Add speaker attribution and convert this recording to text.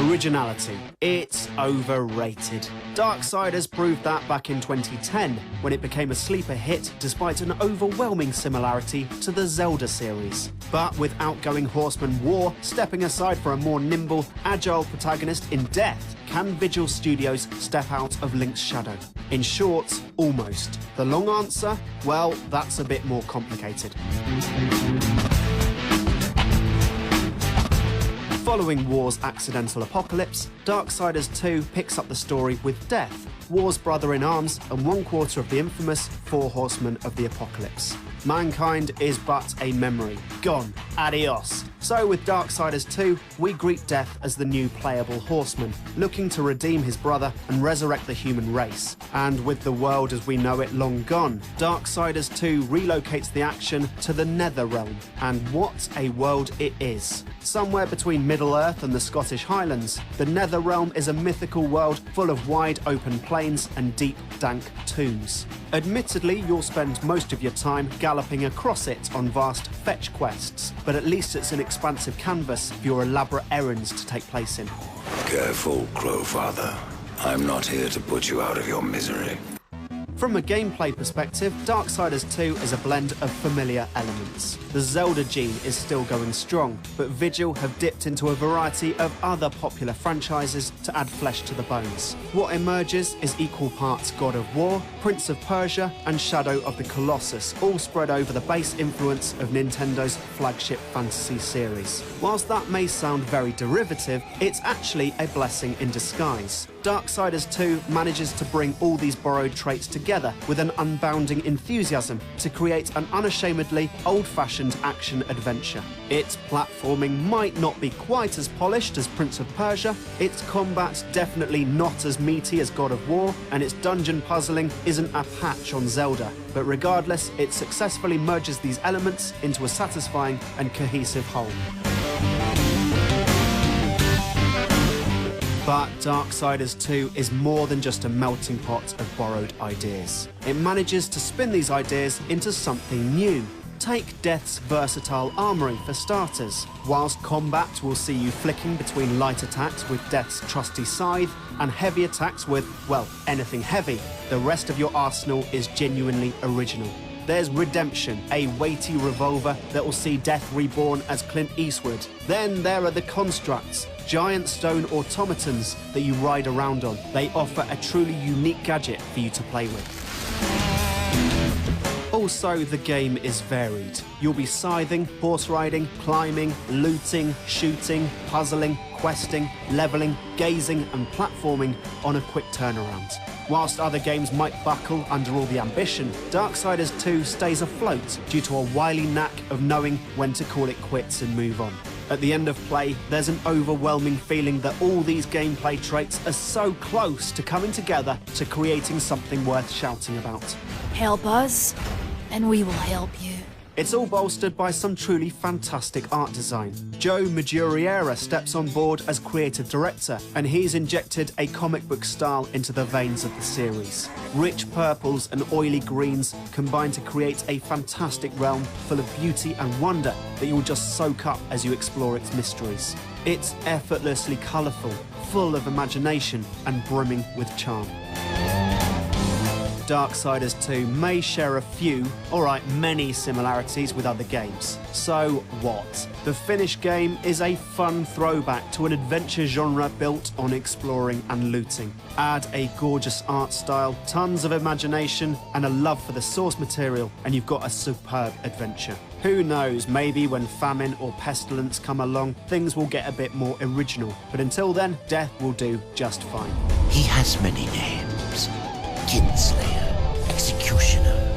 Speaker 1: Originality. It's overrated. Darksiders proved that back in 2010, when it became a sleeper hit despite an overwhelming similarity to the Zelda series. But with outgoing horseman War stepping aside for a more nimble, agile protagonist in Death, can Vigil Studios step out of Link's shadow? In short, almost. The long answer? Well, that's a bit more complicated. Following War's accidental apocalypse, Darksiders 2 picks up the story with Death, War's brother-in-arms and one quarter of the infamous Four Horsemen of the Apocalypse. Mankind is but a memory. Gone. Adios. So with Darksiders 2, we greet Death as the new playable horseman, looking to redeem his brother and resurrect the human race. And with the world as we know it long gone, Darksiders 2 relocates the action to the Netherrealm. And what a world it is. Somewhere between Middle-earth and the Scottish Highlands, the Netherrealm is a mythical world full of wide open plains and deep, dank tombs. Admittedly, you'll spend most of your time galloping across it on vast fetch quests, but at least it's an expansive canvas for your elaborate errands to take place in.
Speaker 2: Careful, Crowfather. I'm not here to put you out of your misery.
Speaker 1: From a gameplay perspective, Darksiders 2 is a blend of familiar elements. The Zelda gene is still going strong, but Vigil have dipped into a variety of other popular franchises to add flesh to the bones. What emerges is equal parts God of War, Prince of Persia, and Shadow of the Colossus, all spread over the base influence of Nintendo's flagship fantasy series. Whilst that may sound very derivative, it's actually a blessing in disguise. Darksiders 2 manages to bring all these borrowed traits together with an unbounding enthusiasm to create an unashamedly old-fashioned action-adventure. Its platforming might not be quite as polished as Prince of Persia, its combat definitely not as meaty as God of War, and its dungeon puzzling isn't a patch on Zelda, but regardless, it successfully merges these elements into a satisfying and cohesive whole. But Darksiders 2 is more than just a melting pot of borrowed ideas. It manages to spin these ideas into something new. Take Death's versatile armoury for starters. Whilst combat will see you flicking between light attacks with Death's trusty scythe and heavy attacks with, well, anything heavy, the rest of your arsenal is genuinely original. There's Redemption, a weighty revolver that will see Death reborn as Clint Eastwood. Then there are the Constructs, giant stone automatons that you ride around on. They offer a truly unique gadget for you to play with. Also, the game is varied. You'll be scything, horse riding, climbing, looting, shooting, puzzling, questing, leveling, gazing and platforming on a quick turnaround. Whilst other games might buckle under all the ambition, Darksiders 2 stays afloat due to a wily knack of knowing when to call it quits and move on. At the end of play, there's an overwhelming feeling that all these gameplay traits are so close to coming together to creating something worth shouting about.
Speaker 3: Help us, and we will help you.
Speaker 1: It's all bolstered by some truly fantastic art design. Joe Maduriera steps on board as creative director, and he's injected a comic book style into the veins of the series. Rich purples and oily greens combine to create a fantastic realm full of beauty and wonder that you'll just soak up as you explore its mysteries. It's effortlessly colourful, full of imagination, and brimming with charm. Darksiders 2 may share a few, many similarities with other games. So what? The finished game is a fun throwback to an adventure genre built on exploring and looting. Add a gorgeous art style, tons of imagination, and a love for the source material, and you've got a superb adventure. Who knows, maybe when famine or pestilence come along, things will get a bit more original. But until then, Death will do just fine.
Speaker 4: He has many names. Kinslayer, Executioner,